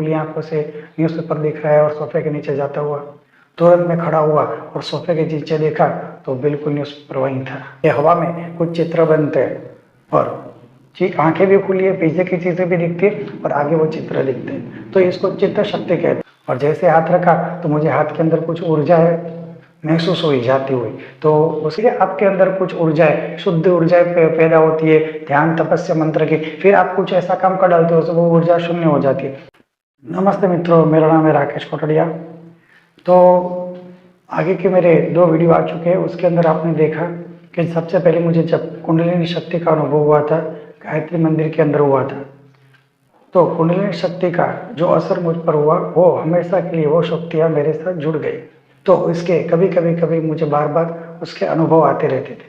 खुली आंखों से न्यूज़पेपर दिख रहा है और सोफे के नीचे जाता हुआ। तुरंत मैं खड़ा हुआ और सोफे के नीचे देखा तो बिल्कुल न्यूज़पेपर वहीं था। ये हवा में कुछ चित्र बनते हैं और आंखें भी खुली है, पीछे की चीजें भी दिखती है और आगे वो चित्र दिखते हैं, तो इसको चित्र शक्ति कहते हैं। और जैसे हाथ रखा तो मुझे हाथ के अंदर कुछ ऊर्जा है महसूस हुई जाती हुई, तो उसलिए आपके अंदर कुछ ऊर्जाएं, शुद्ध ऊर्जाएं पैदा होती है ध्यान तपस्या मंत्र की। फिर आप कुछ ऐसा काम कर डालते हो तो वो ऊर्जा शून्य हो जाती है। नमस्ते मित्रों, मेरा नाम है राकेश कोटड़िया। तो आगे के मेरे 2 वीडियो आ चुके हैं, उसके अंदर आपने देखा कि सबसे पहले मुझे जब कुंडलिनी शक्ति का अनुभव हुआ था, गायत्री मंदिर के अंदर हुआ था, तो कुंडलिनी शक्ति का जो असर मुझ पर हुआ वो हमेशा के लिए वो शक्तियाँ मेरे साथ जुड़ गई। तो इसके कभी मुझे बार बार उसके अनुभव आते रहते थे।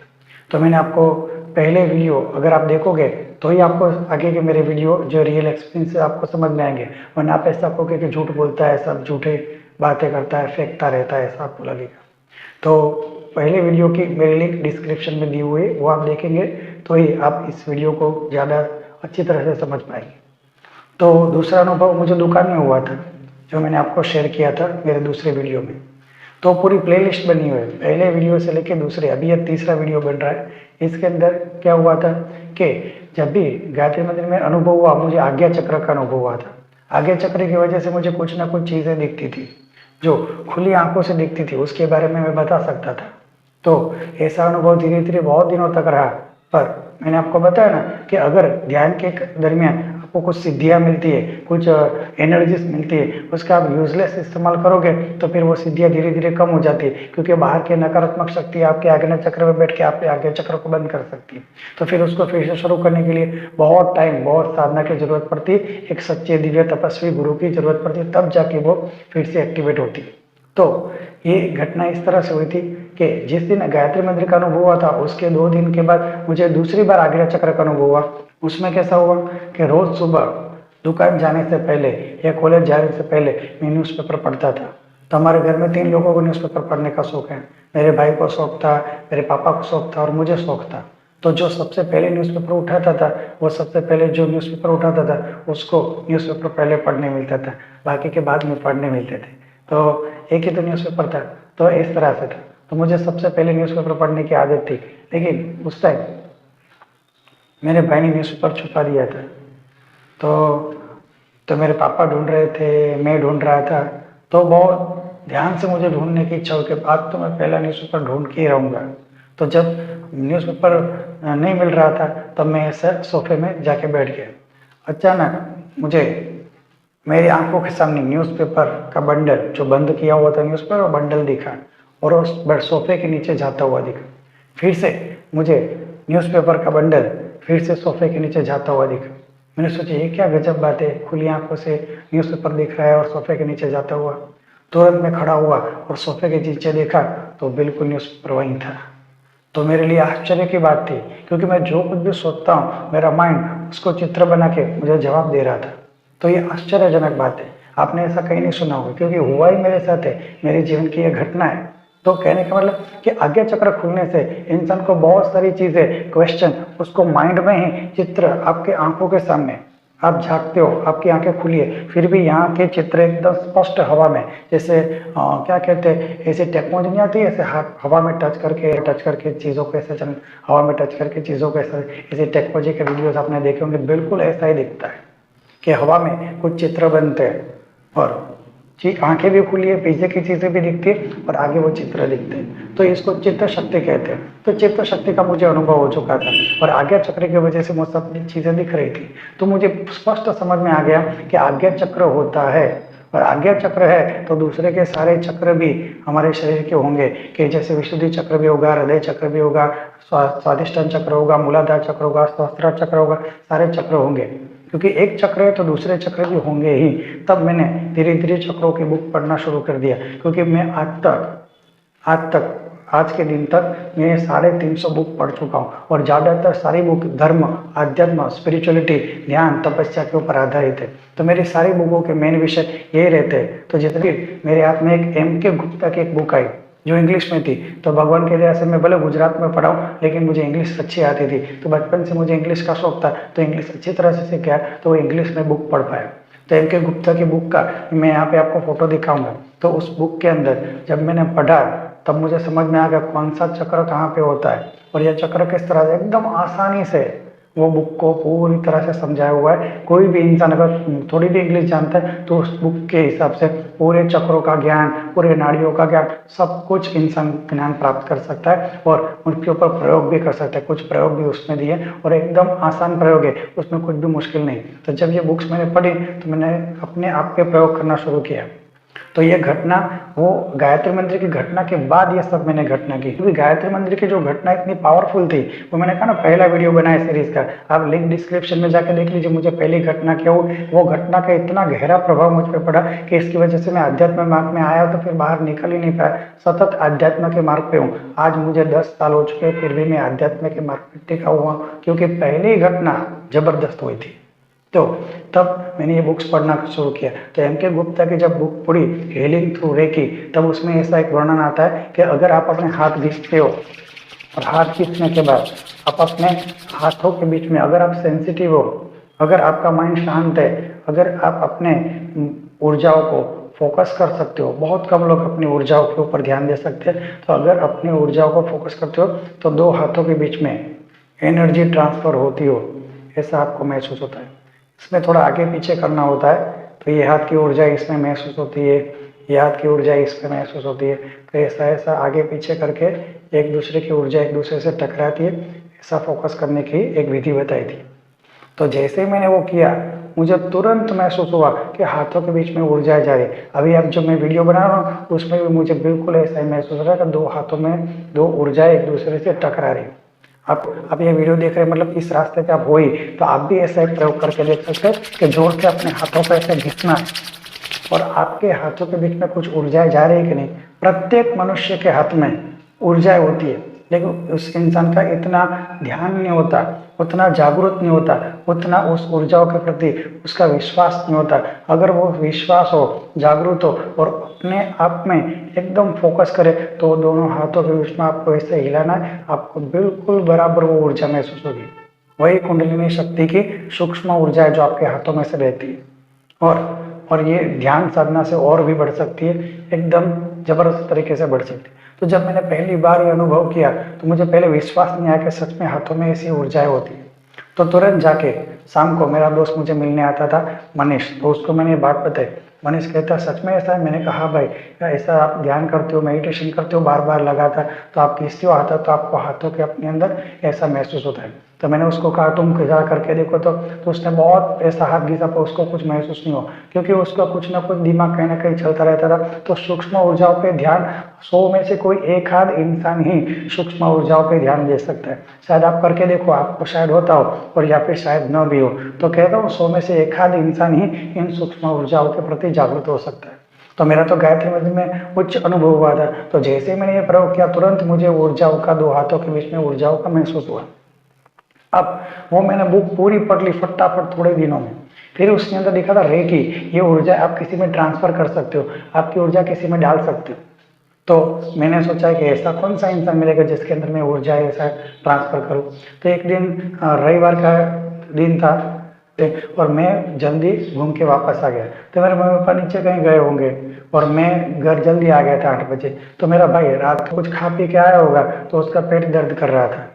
तो मैंने आपको पहले वीडियो अगर आप देखोगे तो ही आपको आगे के मेरे वीडियो जो रियल एक्सपीरियंस है आपको समझ में आएंगे, वरना आप ऐसा कहोगे कि झूठ बोलता है, सब झूठे बातें करता है, फेंकता रहता है, ऐसा आपको लगेगा। तो पहले वीडियो की मेरी लिंक डिस्क्रिप्शन में दी हुई है, वो आप देखेंगे तो ही आप इस वीडियो को ज़्यादा अच्छी तरह से समझ पाएंगे। तो दूसरा अनुभव मुझे दुकान में हुआ था, जो मैंने आपको शेयर किया था मेरे दूसरे वीडियो में। तो पूरी प्लेलिस्ट बनी हुई है, पहले वीडियो से लेके दूसरे, अभी यह तीसरा वीडियो बन रहा है। इसके अंदर क्या हुआ था कि जब भी गायत्री मंदिर में अनुभव हुआ, मुझे आज्ञा चक्र का अनुभव हुआ था। आज्ञा चक्र की वजह से मुझे कुछ ना कुछ चीज़ें दिखती थी जो खुली आंखों से दिखती थी, उसके बारे में मैं बता सकता था। तो ऐसा अनुभव धीरे धीरे बहुत दिनों तक रहा। पर मैंने आपको बताया ना कि अगर ध्यान के दरमियान आपको कुछ सिद्धियाँ मिलती है, कुछ एनर्जीज मिलती है, उसका आप यूजलेस इस्तेमाल करोगे तो फिर वो सिद्धियाँ धीरे धीरे कम हो जाती है, क्योंकि बाहर के नकारात्मक शक्ति आपके आज्ञा चक्र में बैठ के आपके आज्ञा चक्र को बंद कर सकती है। तो फिर उसको फिर से शुरू करने के लिए बहुत टाइम, बहुत साधना की जरूरत पड़ती है, एक सच्चे दिव्य तपस्वी गुरु की जरूरत पड़ती है, तब जाके वो फिर से एक्टिवेट होती है। तो ये घटना इस तरह से हुई थी कि जिस दिन गायत्री मंदिर का अनुभव हुआ था, उसके 2 दिन के बाद मुझे दूसरी बार आज्ञा चक्र का अनुभव हुआ। उसमें कैसा हुआ कि रोज सुबह दुकान जाने से पहले या कॉलेज जाने से पहले मैं न्यूज़पेपर पढ़ता था। तो हमारे घर में 3 लोगों को न्यूज़पेपर पढ़ने का शौक है। मेरे भाई को शौक था, मेरे पापा को शौक था और मुझे शौक था। तो जो सबसे पहले न्यूज़पेपर उठाता था, वो सबसे पहले जो न्यूज़पेपर उठाता था उसको न्यूज़पेपर पहले पढ़ने मिलता था, बाकी के बाद में पढ़ने मिलते थे। तो एक ही तो न्यूज़पेपर था, तो इस तरह से था। तो मुझे सबसे पहले न्यूज़पेपर पढ़ने की आदत थी, लेकिन उस टाइम मेरे भाई ने न्यूज़पेपर छुपा दिया था। तो मेरे पापा ढूंढ रहे थे, मैं ढूंढ रहा था। तो बहुत ध्यान से मुझे ढूंढने की इच्छा हुई कि आज तो मैं पहला न्यूज़पेपर ढूंढ के ही रहूँगा। तो जब न्यूज़पेपर नहीं मिल रहा था तब मैं ऐसे सोफे में जाके बैठ गया। अचानक मुझे मेरी आंखों के सामने न्यूज़पेपर का बंडल, जो बंद किया हुआ था न्यूज़पेपर, बंडल दिखा और उस सोफे के नीचे जाता हुआ दिखा। फिर से मुझे न्यूज़पेपर का बंडल फिर से सोफे के नीचे जाता हुआ दिखा। मैंने सोचा ये क्या गजब बात है, खुली आंखों से न्यूज़पेपर दिख रहा है और सोफे के नीचे जाता हुआ। तुरंत मैं खड़ा हुआ और सोफे के नीचे देखा तो बिल्कुल न्यूज़पेपर वहीं था। तो मेरे लिए आश्चर्य की बात थी, क्योंकि मैं जो कुछ भी सोचता हूँ मेरा माइंड उसको चित्र बना के मुझे जवाब दे रहा था। तो ये आश्चर्यजनक बात है, आपने ऐसा कहीं नहीं सुना होगा, क्योंकि हुआ ही मेरे साथ है, मेरे जीवन की यह घटना है। तो कहने का मतलब कि आज्ञा चक्र खुलने से इंसान को बहुत सारी चीजें, क्वेश्चन उसको माइंड में ही चित्र आपके आंखों के सामने, आप झांकते हो, आपकी आंखें खुली है, फिर भी यहाँ के चित्र एकदम स्पष्ट हवा में, जैसे क्या कहते हैं, ऐसी टेक्नोलॉजी नहीं आती, ऐसे हवा में टच करके चीज़ों को ऐसे हवा में टच करके चीज़ों को ऐसे टेक्नोलॉजी के वीडियोस आपने देखे होंगे, बिल्कुल ऐसा ही दिखता है कि हवा में कुछ चित्र बनते हैं और आंखें भी खुली है, पीछे की चीजें भी दिखती है और आगे वो चित्र दिखते हैं। तो इसको चित्र शक्ति कहते हैं। तो चित्र शक्ति का मुझे अनुभव हो चुका था और आज्ञा चक्र की वजह से मुझे सब चीजें दिख रही थी। तो मुझे स्पष्ट समझ में आ गया कि आज्ञा चक्र होता है, और आज्ञा चक्र है तो दूसरे के सारे चक्र भी हमारे शरीर के होंगे, कि जैसे विशुद्धि चक्र भी होगा, हृदय चक्र भी होगा, स्वादिष्टान चक्र होगा, मूलाधार चक्र होगा, सहस्त्रार चक्र होगा, सारे चक्र होंगे। क्योंकि एक चक्र है तो दूसरे चक्र भी होंगे ही। तब मैंने धीरे धीरे चक्रों की बुक पढ़ना शुरू कर दिया, क्योंकि मैं आज के दिन तक मैं 350 बुक पढ़ चुका हूँ और ज़्यादातर सारी बुक धर्म, अध्यात्म, स्पिरिचुअलिटी, ध्यान, तपस्या के ऊपर आधारित है। तो मेरी सारी बुकों के मेन विषय यही रहते हैं। तो जैसे मेरे हाथ में एक M.K. गुप्ता की एक बुक आई जो इंग्लिश में थी। तो भगवान के दया से मैं भले गुजरात में पढ़ा हूँ, लेकिन मुझे इंग्लिश अच्छी आती थी। तो बचपन से मुझे इंग्लिश का शौक था, तो इंग्लिश अच्छी तरह से सीखा, तो वो इंग्लिश में बुक पढ़ पाया। तो एम के गुप्ता की बुक का मैं यहाँ पे आपको फोटो दिखाऊंगा। तो उस बुक के अंदर जब मैंने पढ़ा तब मुझे समझ में आ गया कौन सा चक्र कहाँ पे होता है और यह चक्र किस तरह से एकदम आसानी से वो बुक को पूरी तरह से समझाया हुआ है। कोई भी इंसान अगर थोड़ी भी इंग्लिश जानता है तो उस बुक के हिसाब से पूरे चक्रों का ज्ञान, पूरे नाड़ियों का ज्ञान, सब कुछ इंसान ज्ञान प्राप्त कर सकता है और उनके ऊपर प्रयोग भी कर सकता है। कुछ प्रयोग भी उसमें दिए और एकदम आसान प्रयोग है, उसमें कुछ भी मुश्किल नहीं। तो जब ये बुक्स मैंने पढ़ी तो मैंने अपने आप पे प्रयोग करना शुरू किया। तो ये घटना वो गायत्री मंत्र की घटना के बाद ये सब मैंने घटना की, क्योंकि गायत्री मंत्र की जो घटना इतनी पावरफुल थी, वो मैंने कहा ना पहला वीडियो बनाया सीरीज का, आप लिंक डिस्क्रिप्शन में जाके देख लीजिए। मुझे पहली घटना क्या हुई, वो घटना का इतना गहरा प्रभाव मुझ पर पड़ा कि इसकी वजह से मैं अध्यात्म मार्ग में आया तो फिर बाहर निकल ही नहीं पाया, सतत अध्यात्म के मार्ग पे हूँ। आज मुझे 10 साल हो चुके फिर भी मैं अध्यात्म के मार्ग पे टिका हुआ, क्योंकि पहली घटना जबरदस्त हुई थी। तो तब मैंने ये बुक्स पढ़ना शुरू किया। तो एम के गुप्ता की जब बुक पढ़ी हीलिंग थ्रू रेकी, तब उसमें ऐसा एक वर्णन आता है कि अगर आप अपने हाथ घिसते हो और हाथ घिसने के बाद आप अपने हाथों के बीच में अगर आप सेंसिटिव हो, अगर आपका माइंड शांत है, अगर आप अपने ऊर्जाओं को फोकस कर सकते हो, बहुत कम लोग अपनी ऊर्जाओं के ऊपर ध्यान दे सकते हैं, तो अगर अपनी ऊर्जाओं को फोकस करते हो तो दो हाथों के बीच में एनर्जी ट्रांसफर होती हो, ऐसा आपको महसूस होता है। इसमें थोड़ा आगे पीछे करना होता है, तो ये हाथ की ऊर्जा इसमें महसूस होती है, ये हाथ की ऊर्जा इसमें महसूस होती है। तो ऐसा ऐसा आगे पीछे करके एक दूसरे की ऊर्जा एक दूसरे से टकराती है, ऐसा फोकस करने की एक विधि बताई थी। तो जैसे मैंने वो किया मुझे तुरंत महसूस हुआ कि हाथों के बीच में ऊर्जा जा रही। अभी अब जो मैं वीडियो बना रहा हूँ उसमें भी मुझे बिल्कुल ऐसा ही महसूस हो रहा है कि दो हाथों में दो ऊर्जाएं एक दूसरे से टकरा रही। आप ये वीडियो देख रहे हैं, मतलब इस रास्ते पे आप हो ही तो आप भी ऐसा एक प्रयोग करके देख सकते हैं कि जोर से अपने हाथों को ऐसे घिसना है और आपके हाथों के बीच में कुछ ऊर्जाएं जा रही है कि नहीं। प्रत्येक मनुष्य के हाथ में ऊर्जाएं होती है, लेकिन उस इंसान का इतना ध्यान नहीं होता, उतना जागरूक नहीं होता, उतना उस ऊर्जाओं के प्रति उसका विश्वास नहीं होता। अगर वो विश्वास हो, जागरूक हो और अपने आप में एकदम फोकस करे तो दोनों हाथों के बीच में आपको ऐसे हिलाना है, आपको बिल्कुल बराबर वो ऊर्जा महसूस होगी। वही कुंडलिनी शक्ति की सूक्ष्म ऊर्जा है जो आपके हाथों में से बहती है और ये ध्यान साधना से और भी बढ़ सकती है, एकदम जबरदस्त तरीके से बढ़ सकती है। तो जब मैंने पहली बार ये अनुभव किया तो मुझे पहले विश्वास नहीं आया कि सच में हाथों में ऐसी ऊर्जाएं होती है। तो तुरंत जाके शाम को मेरा दोस्त मुझे मिलने आता था मनीष, तो उसको मैंने ये बात बताई। मनीष कहता सच में ऐसा है? मैंने कहा हाँ भाई, ऐसा आप ध्यान करते हो, मेडिटेशन करते हो, बार बार लगातार, तो आप खींचते हो हाथ तो आपको हाथों के अपने अंदर ऐसा महसूस होता है। तो मैंने उसको कहा तुम खिजा करके देखो, तो उसने बहुत ऐसा हाथ घिसा पर उसको कुछ महसूस नहीं हुआ, क्योंकि उसका कुछ ना कुछ दिमाग कहीं ना कहीं चलता रहता था। तो सूक्ष्म ऊर्जाओं पे ध्यान 100 में से कोई एक आध इंसान ही सूक्ष्म ऊर्जाओं पे ध्यान दे सकता है। शायद आप करके देखो, आपको शायद होता हो और या फिर शायद न भी हो। तो कहता हूँ 100 में से एक आध इंसान ही इन सूक्ष्म ऊर्जाओं के प्रति जागरूक हो सकता है। तो मेरा तो गायत्री मंत्र में उच्च अनुभव हुआ था। तो जैसे मैंने ये प्रयोग किया तुरंत मुझे ऊर्जाओं का, दो हाथों के बीच में ऊर्जाओं का महसूस हुआ। अब वो मैंने बुक पूरी पढ़ ली फटाफट थोड़े दिनों में। फिर उसके अंदर लिखा था रेकी, ये ऊर्जा आप किसी में ट्रांसफर कर सकते हो, आपकी ऊर्जा किसी में डाल सकते हो। तो मैंने सोचा कि ऐसा कौन सा इंसान मिलेगा जिसके अंदर मैं ऊर्जा ऐसा ट्रांसफर करूं। तो एक दिन रविवार का दिन था और मैं जल्दी घूम के वापस आ गया। तो मेरे मम्मी पापा नीचे कहीं गए होंगे और मैं घर जल्दी आ गया था 8 बजे। तो मेरा भाई रात को कुछ खा पी के आया होगा तो उसका पेट दर्द कर रहा था,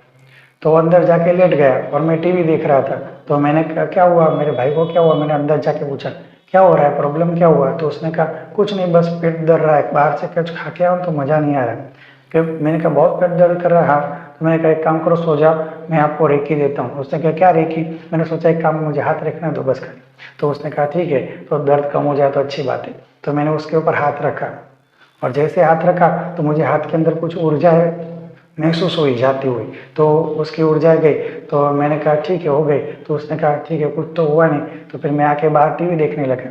तो अंदर जाके लेट गया और मैं टीवी देख रहा था। तो मैंने कहा क्या हुआ, मेरे भाई को क्या हुआ, मैंने अंदर जाके पूछा क्या हो रहा है, प्रॉब्लम क्या हुआ। तो उसने कहा कुछ नहीं, बस पेट दर्द रहा है, बाहर से कुछ खा के आऊँ तो मज़ा नहीं आ रहा है। कि मैंने कहा बहुत पेट दर्द कर रहा है हाँ। तो मैंने कहा एक काम करो सो जाओ, मैं आपको रेकी देता हूँ। उसने कहा क्या रेकी। मैंने सोचा एक काम, मुझे हाथ रखना दो बस खाली। तो उसने कहा ठीक है, तो दर्द कम हो जाए तो अच्छी बात है। तो मैंने उसके ऊपर हाथ रखा और जैसे हाथ रखा तो मुझे हाथ के अंदर कुछ ऊर्जा है महसूस हुई जाती हुई, तो उसकी ऊर्जा गई। तो मैंने कहा ठीक है हो गई। तो उसने कहा ठीक है कुछ तो हुआ नहीं। तो फिर मैं आके बाहर टीवी देखने लगा।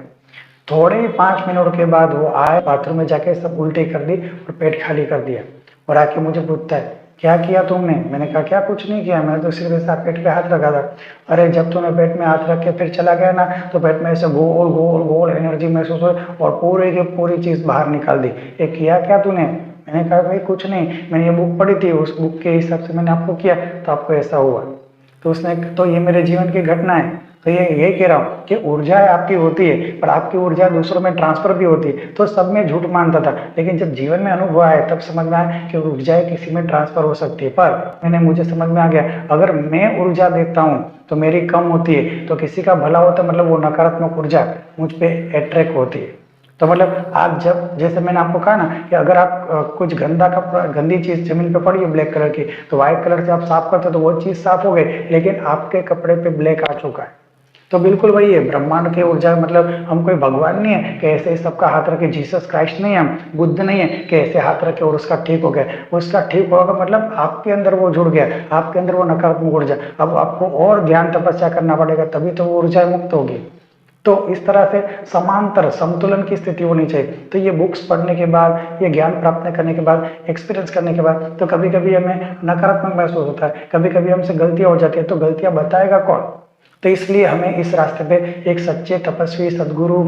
थोड़े ही 5 मिनट के बाद वो आए, बाथरूम में जाके सब उल्टी कर दी और पेट खाली कर दिया और आके मुझे पूछता है क्या किया तुमने। मैंने कहा क्या कुछ नहीं किया, मैंने तो सिर्फ ऐसा पेट पे हाथ रखा था। अरे जब तूने पेट में हाथ रख के फिर चला गया ना तो पेट में ऐसे गोल गोल गोल एनर्जी महसूस हुई और पूरी की पूरी चीज बाहर निकाल दी। ये किया क्या तूने। मैंने कहा भाई कुछ नहीं, मैंने ये बुक पढ़ी थी, उस बुक के हिसाब से मैंने आपको किया तो आपको ऐसा हुआ। तो उसने तो ये मेरे जीवन की घटना है। तो ये यही कह रहा हूँ कि ऊर्जा आपकी होती है, पर आपकी ऊर्जा दूसरों में ट्रांसफर भी होती है। तो सब में झूठ मानता था, लेकिन जब जीवन में अनुभव आया तब समझ में आया कि ऊर्जाएं किसी में ट्रांसफर हो सकती है। पर मुझे समझ में आ गया, अगर मैं ऊर्जा देता हूँ तो मेरी कम होती है, तो किसी का भला होता है, मतलब वो नकारात्मक ऊर्जा मुझ पे अट्रैक्ट होती है। तो मतलब आप जब, जैसे मैंने आपको कहा ना कि अगर आप कुछ गंदी चीज जमीन पे पड़ी है ब्लैक कलर की, तो व्हाइट कलर से आप साफ करते हो तो वो चीज साफ हो गई, लेकिन आपके कपड़े पे ब्लैक आ चुका है। तो बिल्कुल वही है ब्रह्मांड की ऊर्जा, मतलब हम कोई भगवान नहीं है कि ऐसे ही सबका हाथ रखे, जीसस क्राइस्ट नहीं है, हम बुद्ध नहीं है कि ऐसे हाथ रखे और उसका ठीक हो गया। उसका ठीक होगा मतलब आपके अंदर वो जुड़ गया, आपके अंदर वो नकारात्मक ऊर्जा, अब आपको और ध्यान तपस्या करना पड़ेगा, तभी तो वो ऊर्जा मुक्त होगी। तो इस तरह से समांतर संतुलन की स्थिति होनी चाहिए। तो ये बुक्स पढ़ने के बाद, ये ज्ञान प्राप्त करने के बाद, एक्सपीरियंस करने के बाद, तो कभी कभी हमें नकारात्मक महसूस होता है, कभी कभी हमसे गलतियां हो जाती है, तो गलतियां बताएगा कौन? तो इसलिए हमें इस रास्ते पे एक सच्चे तपस्वी सदगुरु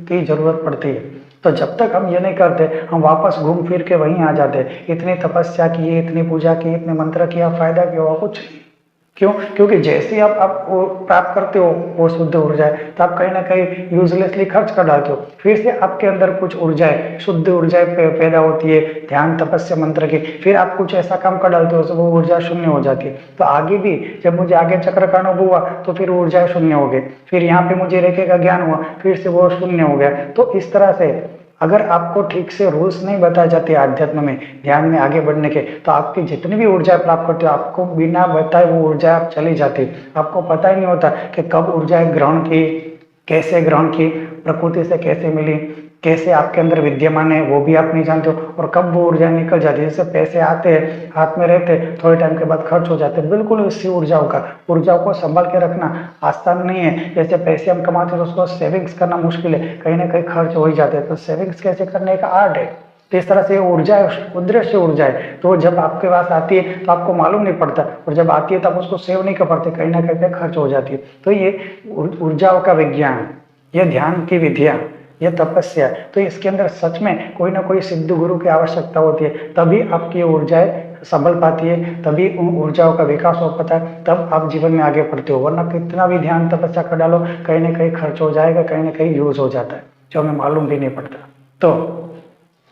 की जरूरत पड़ती है। तो जब तक हम ये नहीं करते, हम वापस घूम फिर के वहीं आ जाते। इतनी तपस्या की, इतनी पूजा की, इतने मंत्र किया, फायदा क्या हुआ? कुछ नहीं। क्यों? क्योंकि जैसे ही आप वो प्राप्त करते हो वो शुद्ध ऊर्जा है, तो आप कहीं ना कहीं यूजलेसली खर्च कर डालते हो, फिर से आपके अंदर कुछ ऊर्जाएं, शुद्ध ऊर्जाएं पैदा होती है ध्यान तपस्या मंत्र की, फिर आप कुछ ऐसा काम कर डालते हो तो वो ऊर्जा शून्य हो जाती है। तो आगे भी जब मुझे आगे चक्र का अनुभव हुआ तो फिर ऊर्जा शून्य हो गई, फिर यहाँ पे मुझे रेखे का ज्ञान हुआ, फिर से वो शून्य हो गया। तो इस तरह से अगर आपको ठीक से रूल्स नहीं बताए जाते आध्यात्म में, ध्यान में आगे बढ़ने के, तो आपकी जितनी भी ऊर्जा प्राप्त करते हो, आपको बिना बताए वो ऊर्जा आप चली जाती। आपको पता ही नहीं होता कि कब ऊर्जाएं ग्रहण की, कैसे ग्रहण की, प्रकृति से कैसे मिली, कैसे आपके अंदर विद्यमान है वो भी आप नहीं जानते हो, और कब वो ऊर्जा निकल जाती है। जैसे पैसे आते हैं, हाथ में रहते हैं, थोड़े टाइम के बाद खर्च हो जाते हैं। बिल्कुल इसी ऊर्जाओं को संभाल के रखना आसान नहीं है। जैसे पैसे हम कमाते हैं तो उसको सेविंग्स करना मुश्किल है, कहीं ना कहीं खर्च हो ही जाते हैं, तो सेविंग्स कैसे करने का आर्ट है। तो इस तरह से ऊर्जा है, उद्देश्य ऊर्जा है, तो जब आपके पास आती है तो आपको मालूम नहीं पड़ता, और जब आती है तब उसको सेव नहीं कर पाते, कहीं ना कहीं पे खर्च हो जाती है। तो ये ऊर्जाओं का विज्ञान, ये ध्यान की विधियां, यह तपस्या, तो इसके अंदर सच में कोई ना कोई सिद्ध गुरु की आवश्यकता होती है, तभी आपकी ऊर्जाएं संभल पाती है, तभी उन ऊर्जाओं का विकास हो पाता है, तब आप जीवन में आगे बढ़ते हो। वरना कितना भी ध्यान तपस्या कर डालो, कहीं ना कहीं खर्च हो जाएगा, कहीं ना कहीं यूज हो जाता है, जो हमें मालूम भी नहीं पड़ता। तो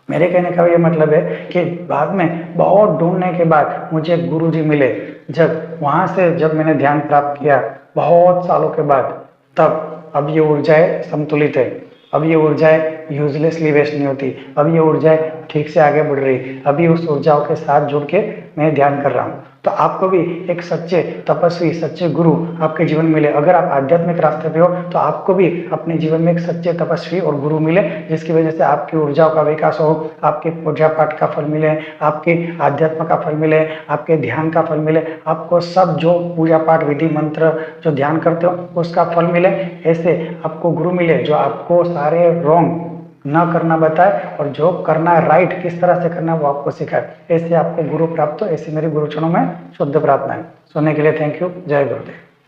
मेरे कहने का ये मतलब है कि बाद में बहुत ढूंढने के बाद मुझे एक गुरु जी मिले, जब वहां से जब मैंने ध्यान प्राप्त किया बहुत सालों के बाद, तब अब ये ऊर्जाएं संतुलित है, अब ये ऊर्जाएं यूजलेसली वेस्ट नहीं होती, अब ये ऊर्जाएं ठीक से आगे बढ़ रही, अभी उस ऊर्जाओं के साथ जुड़ के मैं ध्यान कर रहा हूँ। तो आपको भी एक सच्चे तपस्वी, सच्चे गुरु आपके जीवन में मिले। अगर आप आध्यात्मिक रास्ते पे हो तो आपको भी अपने जीवन में एक सच्चे तपस्वी और गुरु मिले, जिसकी वजह से आपकी ऊर्जाओं का विकास हो, आपके पूजा पाठ का फल मिले, आपके आध्यात्म का फल मिले, आपके ध्यान का फल मिले, आपको सब जो पूजा पाठ विधि मंत्र जो ध्यान करते हो उसका फल मिले। ऐसे आपको गुरु मिले जो आपको सारे रॉन्ग ना करना बताए, और जो करना है राइट किस तरह से करना है वो आपको सिखाए। ऐसे आपको गुरु प्राप्त हो, ऐसी मेरी गुरुचरणों में शुद्ध प्रार्थना है। सुनने के लिए थैंक यू। जय गुरुदेव।